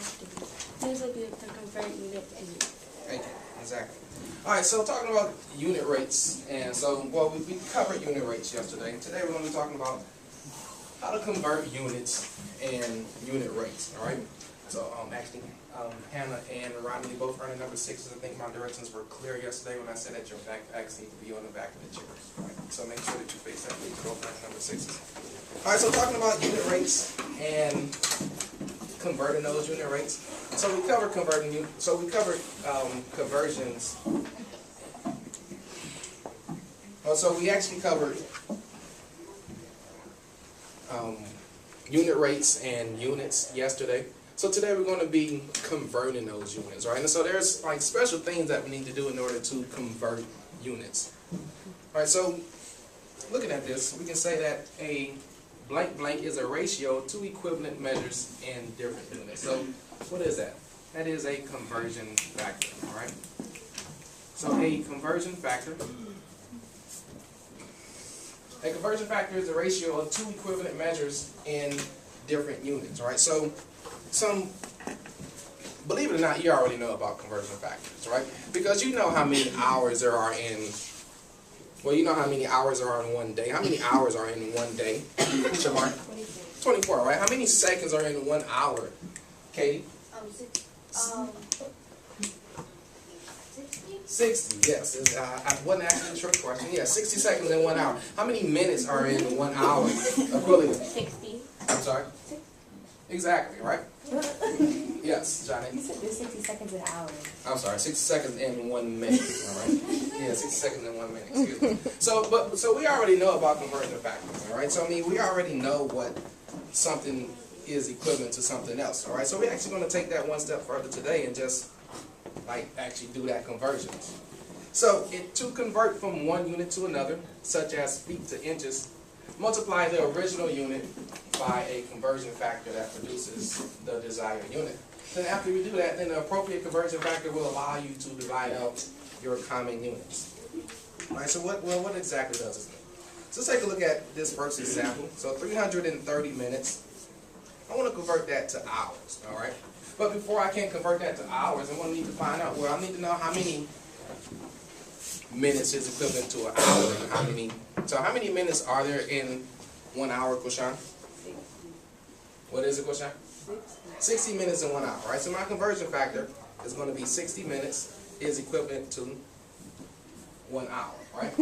This will be to convert units and units. Thank you. Exactly. All right, so talking about unit rates, and so, well, we covered unit rates yesterday. Today we're going to be talking about how to convert units and unit rates, all right? So, actually, Hannah and Rodney both earning number 6s. I think my directions were clear yesterday when I said that your backpacks need to be on the back of the chairs, right? So make sure that you face that, please, both earning number 6s. All right, so talking about unit rates and converting those unit rates. So we covered conversions. So we actually covered unit rates and units yesterday. So today we're going to be converting those units, right? And so there's like special things that we need to do in order to convert units. All right, so looking at this, we can say that a blank blank is a ratio of two equivalent measures in different units. So what is that? That is a conversion factor, all right? So a conversion factor is a ratio of two equivalent measures in different units, all right? So believe it or not, you already know about conversion factors, right? Because you know how many hours there are in, well, you know how many hours are in one day. How many hours are in one day? Shamar? 24, right? How many seconds are in 1 hour? Katie? 60, yes. I wasn't asking a trick question. Yeah, 60 seconds in 1 hour. How many minutes are in 1 hour? Equivalent. 60. I'm sorry? Exactly, right? Yes, Johnny. You said there's 60 seconds an hour. I'm sorry, 60 seconds in 1 minute. All right. Yeah, 60 seconds in 1 minute. Excuse me. So we already know about conversion factors. All right. So I mean, we already know what something is equivalent to something else. All right. So we're actually going to take that one step further today and just like actually do that conversion. So to convert from one unit to another, such as feet to inches, multiply the original unit by a conversion factor that produces the desired unit. Then after we do that, then the appropriate conversion factor will allow you to divide out your common units. All right, so what exactly does this mean? So let's take a look at this first example. So 330 minutes. I want to convert that to hours, all right? But before I can convert that to hours, I'm going to need to find out, well, I need to know how many minutes is equivalent to an hour and how many minutes are there in 1 hour, Kushan? What is it, Kushan? 60 minutes in 1 hour, right? So my conversion factor is going to be 60 minutes is equivalent to 1 hour, right?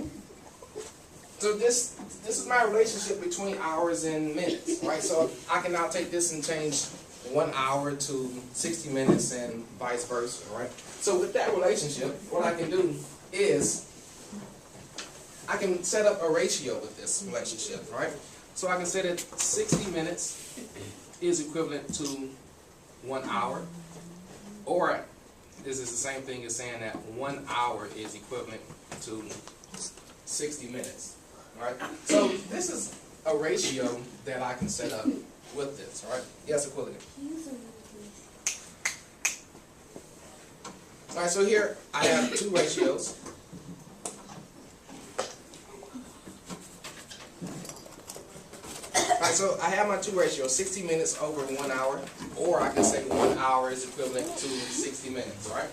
So this is my relationship between hours and minutes, right? So I can now take this and change 1 hour to 60 minutes and vice versa, right? So with that relationship, what I can do is I can set up a ratio with this relationship, right? So I can say that 60 minutes is equivalent to 1 hour, or this is the same thing as saying that 1 hour is equivalent to 60 minutes, right? So this is a ratio that I can set up with this, right? Yes, equivalent. All right, so here I have two ratios. All right, so I have my two ratios, 60 minutes over 1 hour, or I can say 1 hour is equivalent to 60 minutes, right?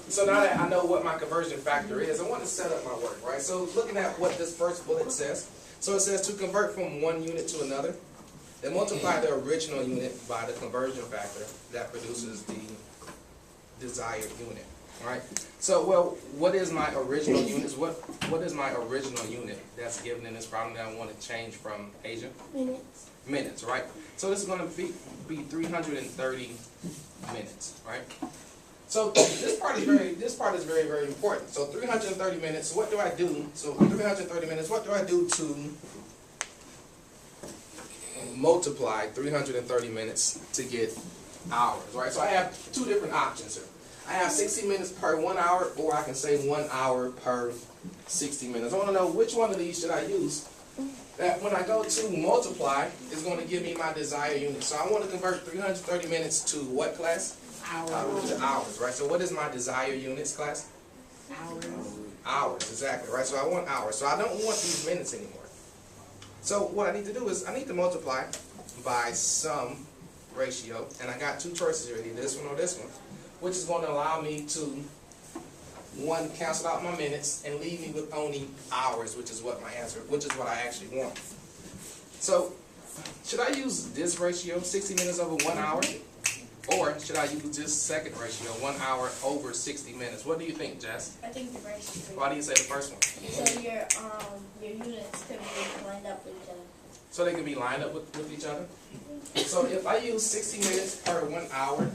So now that I know what my conversion factor is, I want to set up my work, right? So looking at what this first bullet says, so it says to convert from one unit to another, then multiply the original unit by the conversion factor that produces the desired unit. All right. So, well, what is my original unit? What is my original unit that's given in this problem that I want to change from Asia? Minutes. Minutes, right? So this is going to be 330 minutes, right? So this part is very, very important. So 330 minutes. What do I do? So 330 minutes. What do I do to multiply 330 minutes to get hours? Right. So I have two different options here. I have 60 minutes per 1 hour, or I can say 1 hour per 60 minutes. I want to know which one of these should I use. That when I go to multiply, it's going to give me my desired unit. So I want to convert 330 minutes to what class? Hours. To hours, right? So what is my desired units, class? Hours. Hours, exactly, right? So I want hours. So I don't want these minutes anymore. So what I need to do is I need to multiply by some ratio, and I got two choices here, either this one or this one, which is going to allow me to, one, cancel out my minutes and leave me with only hours, which is what my answer, which is what I actually want. So, should I use this ratio, 60 minutes over 1 hour? Or should I use this second ratio, 1 hour over 60 minutes? What do you think, Jess? I think the ratio. Why do you say the first one? So your units could be lined up with each other. So they can be lined up with each other? So if I use 60 minutes per 1 hour, you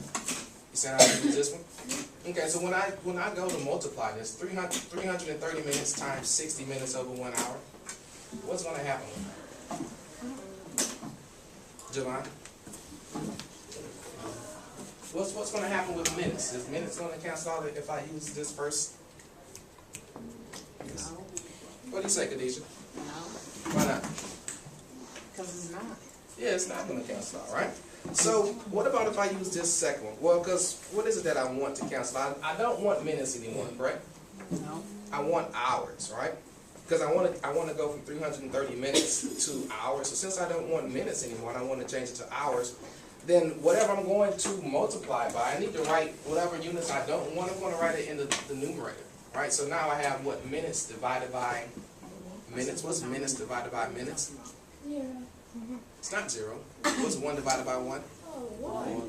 said I use this one? Okay, so when I go to multiply this, 330 minutes times 60 minutes over 1 hour, what's going to happen with that? Javon? What's going to happen with minutes? Is minutes going to cancel out if I use this first? No. What do you say, Khadijah? No. Why not? Because it's not. Yeah, it's not going to cancel out, right? So what about if I use this second one? Well, because what is it that I want to cancel out? I don't want minutes anymore, correct? No. I want hours, right? Because I want to go from 330 minutes to hours. So since I don't want minutes anymore, and I want to change it to hours, then whatever I'm going to multiply by, I need to write whatever units I don't want. I'm going to write it in the numerator, right? So now I have what, minutes divided by minutes. What's minutes divided by minutes? Yeah. It's not 0. What's 1 divided by 1? Oh,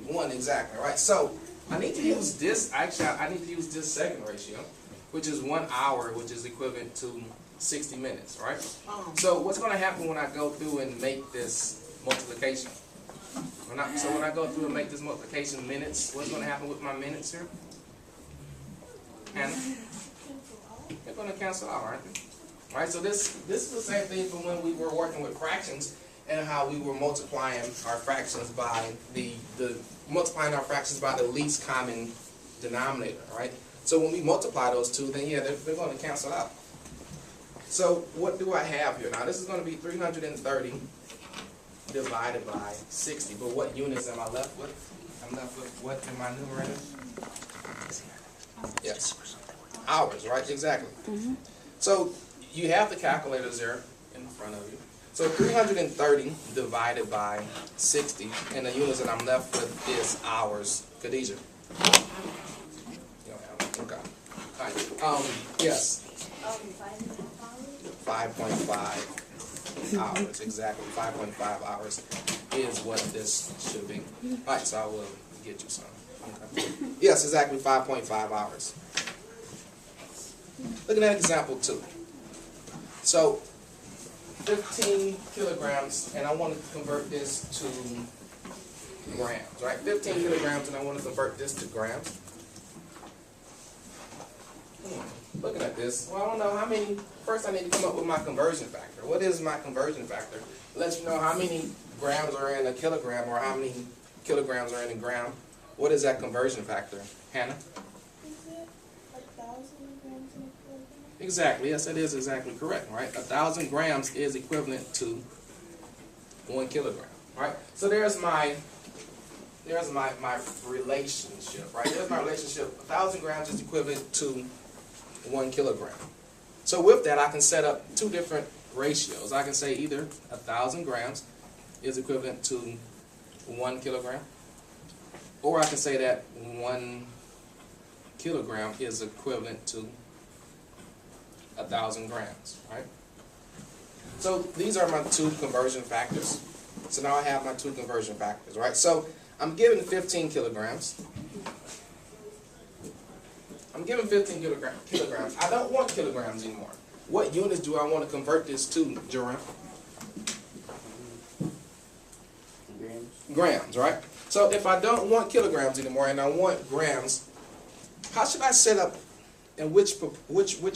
1, exactly, right? So I need to use this, actually I need to use this second ratio, which is 1 hour, which is equivalent to 60 minutes, right? So what's going to happen when I go through and make this multiplication? So when I go through and make this multiplication minutes, what's going to happen with my minutes here? Hannah? They're going to cancel out, aren't they? Right, so this is the same thing from when we were working with fractions and how we were multiplying our fractions by the least common denominator, right? So when we multiply those two, then yeah, they're going to cancel out. So what do I have here? Now this is going to be 330 divided by 60, but what units am I left with? I'm left with what in my numerator? Yes. Hours, right? Exactly. So you have the calculators there in front of you. So 330 divided by 60, and the units that I'm left with is hours. Khadijah? You don't have it. Okay. All right. Yes. 5.5 hours. Exactly. 5.5 hours is what this should be. All right, so I will get you some. Okay. Yes, exactly 5.5 hours. Look at that example 2. So 15 kilograms, and I want to convert this to grams, right? 15 kilograms, and I want to convert this to grams. Looking at this, well, I don't know how many. First, I need to come up with my conversion factor. What is my conversion factor? It lets you know how many grams are in a kilogram or how many kilograms are in a gram. What is that conversion factor, Hannah? Is it 1,000 grams in a kilogram? Exactly. Yes, that is exactly correct. Right, 1,000 grams is equivalent to 1 kilogram. Right. So there's my relationship. Right. There's my relationship. 1,000 grams is equivalent to 1 kilogram. So with that, I can set up two different ratios. I can say either 1,000 grams is equivalent to 1 kilogram, or I can say that 1 kilogram is equivalent to 1,000 grams, right? So these are my two conversion factors. So now I have my two conversion factors, right? So I'm given 15 kilograms. I'm given 15 kilograms. I don't want kilograms anymore. What units do I want to convert this to, Jerome? Grams. Grams, right? So if I don't want kilograms anymore and I want grams, how should I set up, and which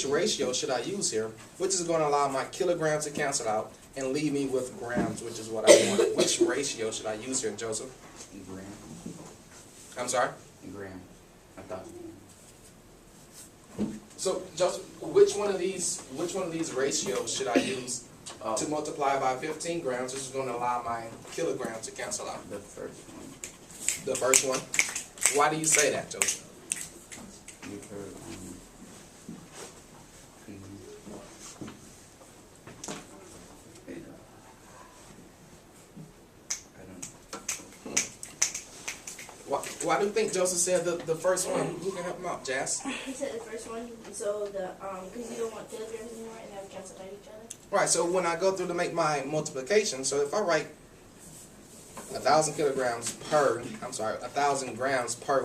ratio should I use here? Which is going to allow my kilograms to cancel out and leave me with grams, which is what I want. Which ratio should I use here, Joseph? Gram. I'm sorry? Gram. 1,000. So, Joseph, which one of these ratios should I use to multiply by 15 grams, which is going to allow my kilograms to cancel out? The first one. The first one? Why do you say that, Joseph? Because Why do you think Joseph said the first one? Who can help him out, Jazz? He said the first one, so because you don't want kilograms anymore and have cancel out each other. Right, so when I go through to make my multiplication, so if I write 1,000 grams per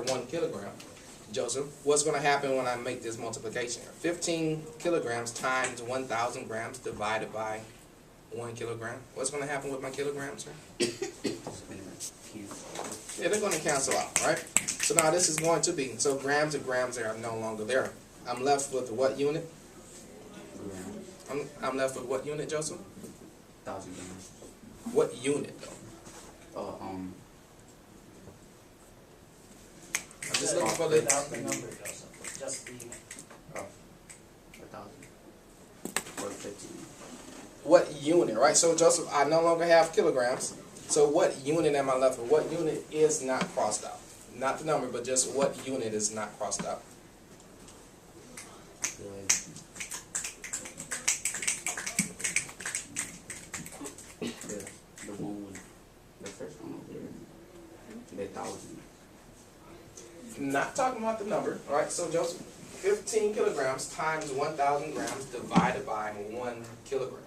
1 kilogram, Joseph, what's going to happen when I make this multiplication here? 15 kilograms times 1,000 grams divided by 1 kilogram. What's going to happen with my kilograms here? Yeah, they're going to cancel out, right? So now this is going to be, so grams and grams are no longer there. I'm left with what unit? I'm left with what unit, Joseph? 1,000 grams. What unit, though? I'm just looking for the... Without the number, Joseph, just the unit. 1,000. Or 15. What unit, right? So, Joseph, I no longer have kilograms. So what unit am I left with? What unit is not crossed out? Not the number, but just what unit is not crossed out? The one with the first one over there. The 1,000. Not talking about the number, all right? So, Joseph, 15 kilograms times 1,000 grams divided by 1 kilogram.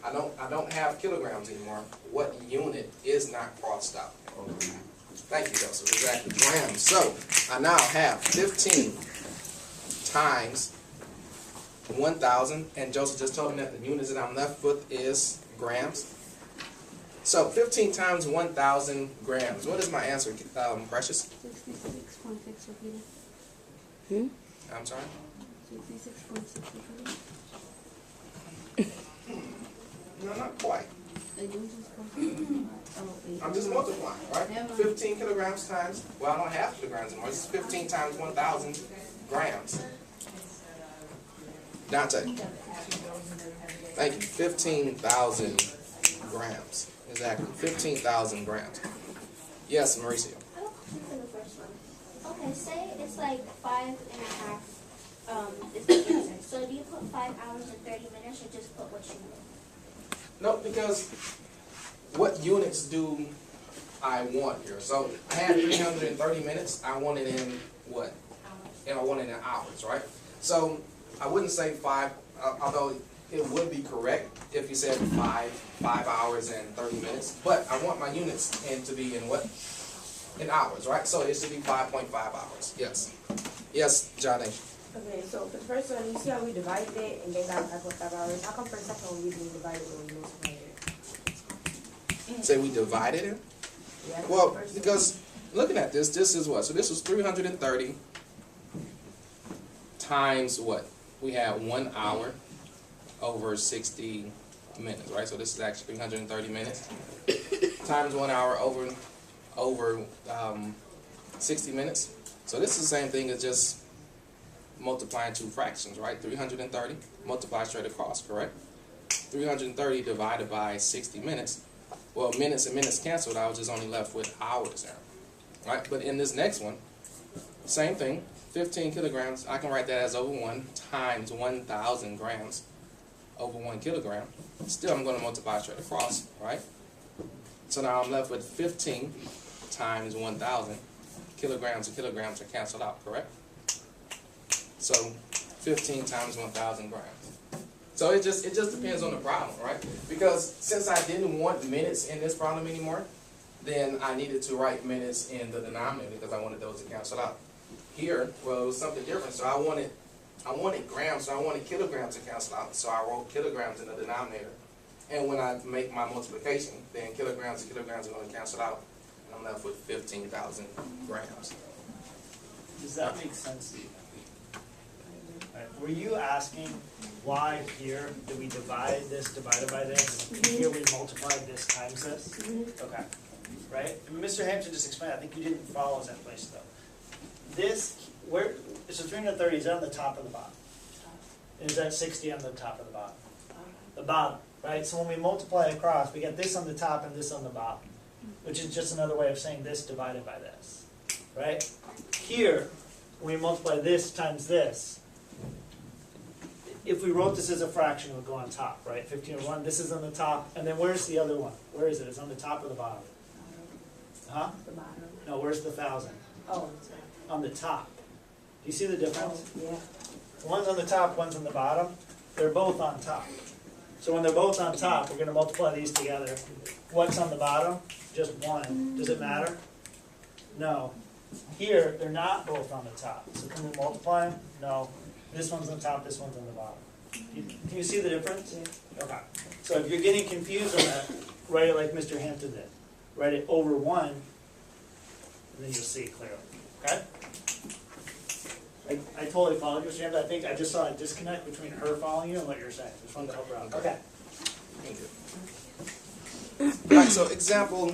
I don't have kilograms anymore. What unit is not crossed out? Thank you, Joseph. Exactly, grams. So I now have 15 times 1,000, and Joseph just told me that the units that I'm left with is grams. So 15 times 1,000 grams. What is my answer, Precious? 66.6 repeated. I'm sorry? 66.6 repeated. No, not quite. Oh, I'm just multiplying, right? 15 kilograms times, well, I don't have kilograms anymore. It's 15 times 1,000 grams. Dante. Thank you. 15,000 grams. Exactly. 15,000 grams. Yes, Mauricio. I have a question for the first one. Okay, say it's like 5.5 is the answer. So do you put 5 hours and 30 minutes or just put what you know? No, because what units do I want here? So I had 330 minutes. I want it in what? And I want it in hours, right? So I wouldn't say 5, although it would be correct if you said 5 hours and 30 minutes. But I want my units to be in what? In hours, right? So it should be 5.5 hours. Yes. Yes, Johnny. Okay, so for the first one, you see how we divided it and they got 5.5 hours. How come for the second one we didn't divide it when we multiplied it? Say we divided it? Yeah, Well, the first one. because looking at this is what? So this was 330 times what? We had 1 hour over 60 minutes, right? So this is actually 330 minutes times 1 hour over 60 minutes. So this is the same thing as just multiplying two fractions, right? 330 multiply straight across, correct? 330 divided by 60 minutes. Well, minutes and minutes canceled. I was just only left with hours there, right? But in this next one, same thing. 15 kilograms. I can write that as over 1 times 1,000 grams over 1 kilogram. Still, I'm going to multiply straight across, right? So now I'm left with 15 times 1,000. Kilograms and kilograms are canceled out, correct? So 15 times 1,000 grams. So it just depends on the problem, right? Because since I didn't want minutes in this problem anymore, then I needed to write minutes in the denominator because I wanted those to cancel out. Here, well, it was something different. So I wanted grams, so I wanted kilograms to cancel out. So I wrote kilograms in the denominator. And when I make my multiplication, then kilograms and kilograms are going to cancel out. And I'm left with 15,000 grams. Does that make sense to you? Right. Were you asking why here do we divide this divided by this? Here we multiplied this times this? Okay. Right? And Mr. Hampton just explained, I think you didn't follow us that place though. This, so 330, is that on the top or the bottom? And is that 60 on the top or the bottom? The bottom, right? So when we multiply across, we get this on the top and this on the bottom, which is just another way of saying this divided by this, right? Here, when we multiply this times this, if we wrote this as a fraction, it would go on top, right? 15 over 1, this is on the top, and then where's the other one? Where is it? It's on the top or the bottom? Huh? The bottom. No, where's the 1,000? Oh, it's On the top. Do you see the difference? yeah. One's on the top, one's on the bottom. They're both on top. So when they're both on top, we're gonna multiply these together. What's on the bottom? Just one. Does it matter? No. Here, they're not both on the top. So can we multiply them? No. This one's on top, this one's on the bottom. Do you see the difference? Yeah. Okay. So if you're getting confused on that, write it like Mr. Hampton did. Write it over 1, and then you'll see it clearly. Okay? I totally followed you, Mr. Hampton. I think I just saw a disconnect between her following you and what you're saying. Just wanted to help her out. Okay. Alright, so example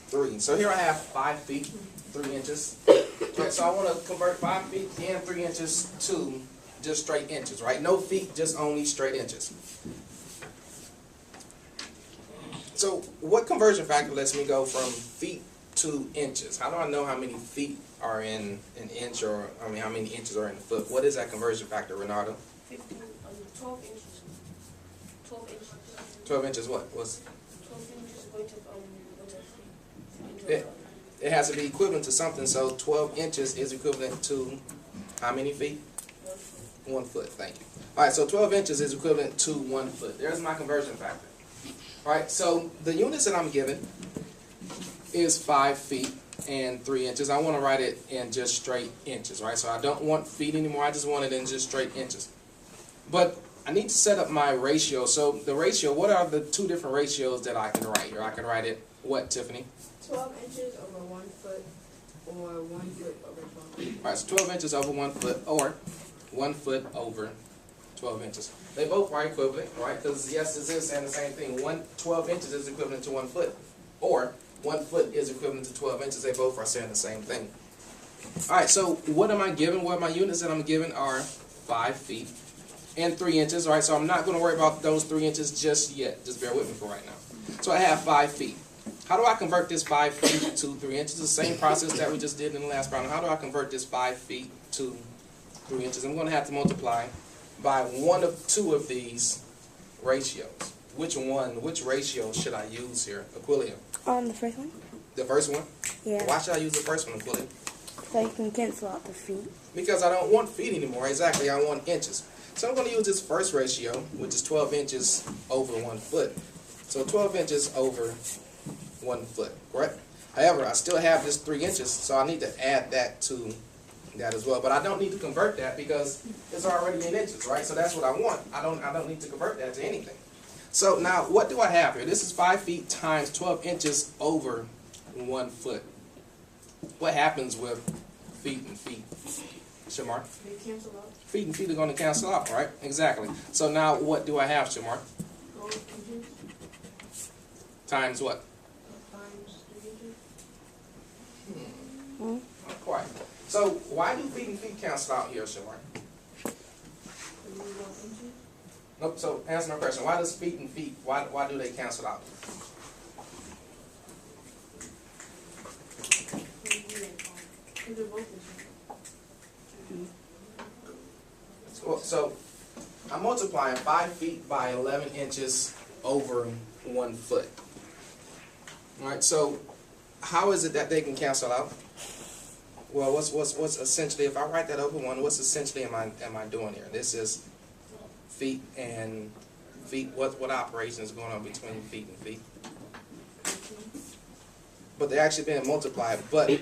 3. So here I have 5 feet, 3 inches. Okay, so I want to convert 5 feet and 3 inches to just straight inches, right? No feet, just only straight inches. So what conversion factor lets me go from feet to inches? How do I know how many feet are in an inch, or I mean how many inches are in a foot? What is that conversion factor, Renardo? 12 inches. 12 inches. 12 inches what? What's 12 inches going to feet. it has to be equivalent to something, so 12 inches is equivalent to how many feet? 1 foot, thank you. Alright, so 12 inches is equivalent to 1 foot. There's my conversion factor. Alright, so the units that I'm given is 5 feet and 3 inches. I want to write it in just straight inches, right? So I don't want feet anymore, I just want it in just straight inches. But I need to set up my ratio. So the ratio, what are the 2 different ratios that I can write here? I can write it, what, Tiffany? 12 inches over 1 foot, or 1 foot over 12. Alright, so 12 inches over 1 foot, or 1 foot over 12 inches. They both are equivalent, right? Because yes, this is saying the same thing. 12 inches is equivalent to 1 foot, or 1 foot is equivalent to 12 inches. They both are saying the same thing. Alright, so what am I given? Well, my units that I'm given are 5 feet and 3 inches. Alright, so I'm not going to worry about those 3 inches just yet. Just bear with me for right now. So I have 5 feet. How do I convert this 5 feet to 3 inches? The same process that we just did in the last problem. How do I convert this 5 feet to 3 inches? I'm going to have to multiply by one of 2 of these ratios. Which ratio should I use here? Aquilio. The first one? The first one? Yeah. Why should I use the first one, Aquilio? So you can cancel out the feet. Because I don't want feet anymore. Exactly, I want inches. So I'm going to use this first ratio, which is 12 inches over 1 foot. So 12 inches over 1 foot, correct? However, I still have this 3 inches, so I need to add that to that as well. But I don't need to convert that because it's already in inches, right? So that's what I want. I don't need to convert that to anything. So now, what do I have here? This is 5 feet times 12 inches over 1 foot. What happens with feet and feet? Shamar? They cancel out. Feet and feet are going to cancel out, right? Exactly. So now, what do I have, Shamar? 12 inches Times what? times 3 inches. Not quite. So why do feet and feet cancel out here, Shamar? Nope. So answer my question. Why does feet and feet? Why do they cancel out? So I'm multiplying 5 feet by 11 inches over 1 foot. All right. So how is it that they can cancel out? Well, what's essentially, if I write that over 1, what's essentially am I doing here? This is feet and feet. What operation is going on between feet and feet? But they're actually being multiplied. But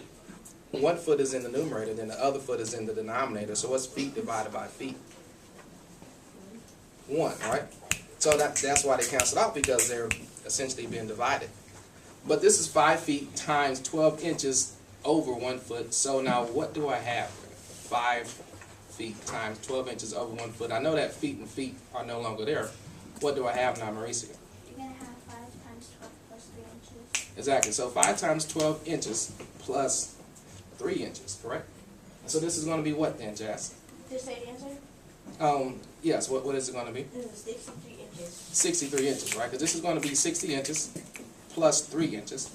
1 foot is in the numerator, then the other foot is in the denominator. So what's feet divided by feet? 1, right? So that's why they cancel out, because they're essentially being divided. But this is 5 feet times 12 inches over 1 foot. So now what do I have? 5 feet times 12 inches over 1 foot. I know that feet and feet are no longer there. What do I have now, Marisa? You're going to have 5 times 12 plus 3 inches. Exactly. So 5 times 12 inches plus 3 inches, correct? So this is going to be what then, Jazz? Just say the answer. Yes, what is it going to be? This is 63 inches. 63 inches, right? Because this is going to be 60 inches plus 3 inches.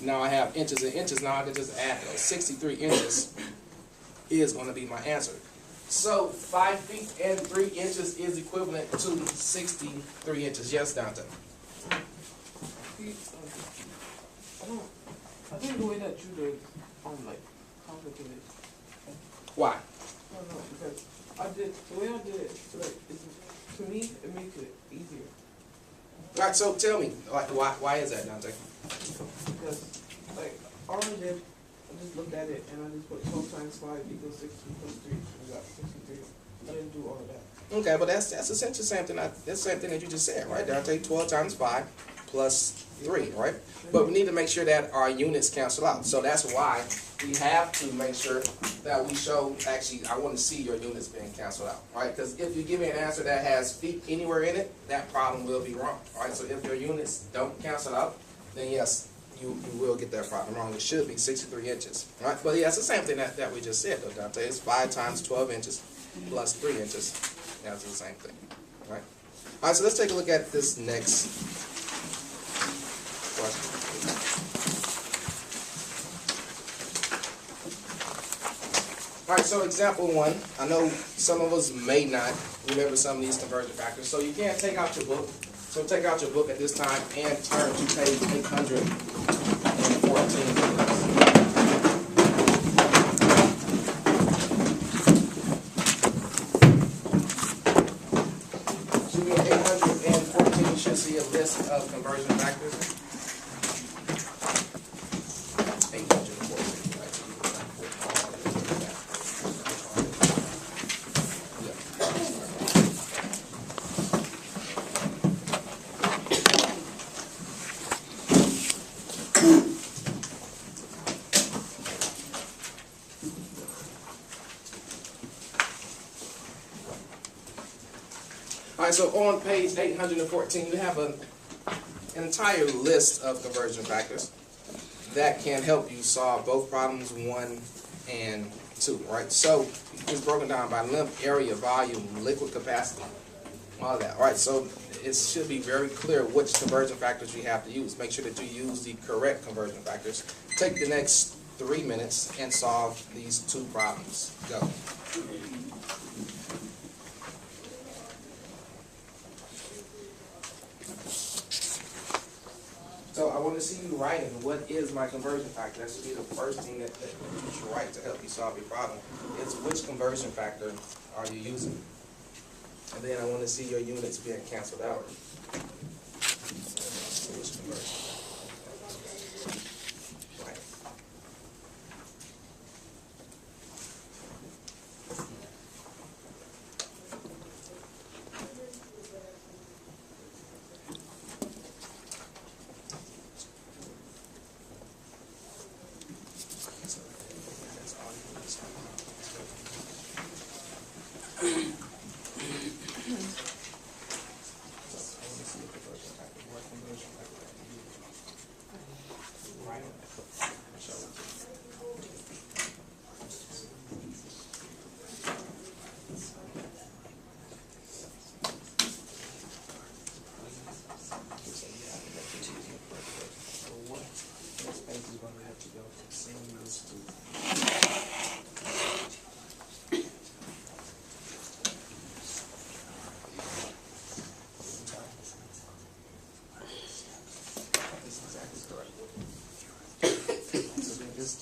Now I have inches and inches. Now I can just add those. 63 inches is going to be my answer. So 5 feet and 3 inches is equivalent to 63 inches. Yes, Dante? I think the way that you did, like, complicated. Why? I don't know, because the way I did it, like, to me, it makes it easier. All right, so tell me, like, why is that, Dante? Because, like, all I did, I just looked at it and I just put 12 times 5 equals 60 plus 3. I got 63. I didn't do all of that. Okay, but that's essentially the same thing. That's the same thing that you just said, right? Dante, 12 times 5 plus 3, right? But we need to make sure that our units cancel out. So that's why we have to make sure that we show, actually, I want to see your units being canceled out, right? Because if you give me an answer that has feet anywhere in it, that problem will be wrong, right? So if your units don't cancel out, then yes, you will get that problem wrong. It should be 63 inches, right? But yeah, it's the same thing that we just said, though, Dante. It's 5 times 12 inches plus 3 inches. That's the same thing, right? All right, so let's take a look at this next question. All right, so example 1. I know some of us may not remember some of these conversion factors, so you can't take out your book. So take out your book at this time and turn to page 814. So in 814, you should see a list of conversion factors. 814, right? All right, so on page 814, you have an entire list of conversion factors that can help you solve both problems 1 and 2, right? So it's broken down by length, area, volume, liquid capacity, all of that. All right, so it should be very clear which conversion factors you have to use. Make sure that you use the correct conversion factors. Take the next 3 minutes and solve these 2 problems. Go. So I want to see you writing, what is my conversion factor? That should be the first thing that you should write to help you solve your problem. It's which conversion factor are you using? And then I want to see your units being canceled out. Which conversion? Right.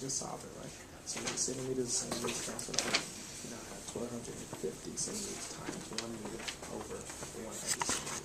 Just solve it, right? So 8 centimeters, centimeters cancel out. You now have 1250 centimeters times 1 meter over 300 centimeters.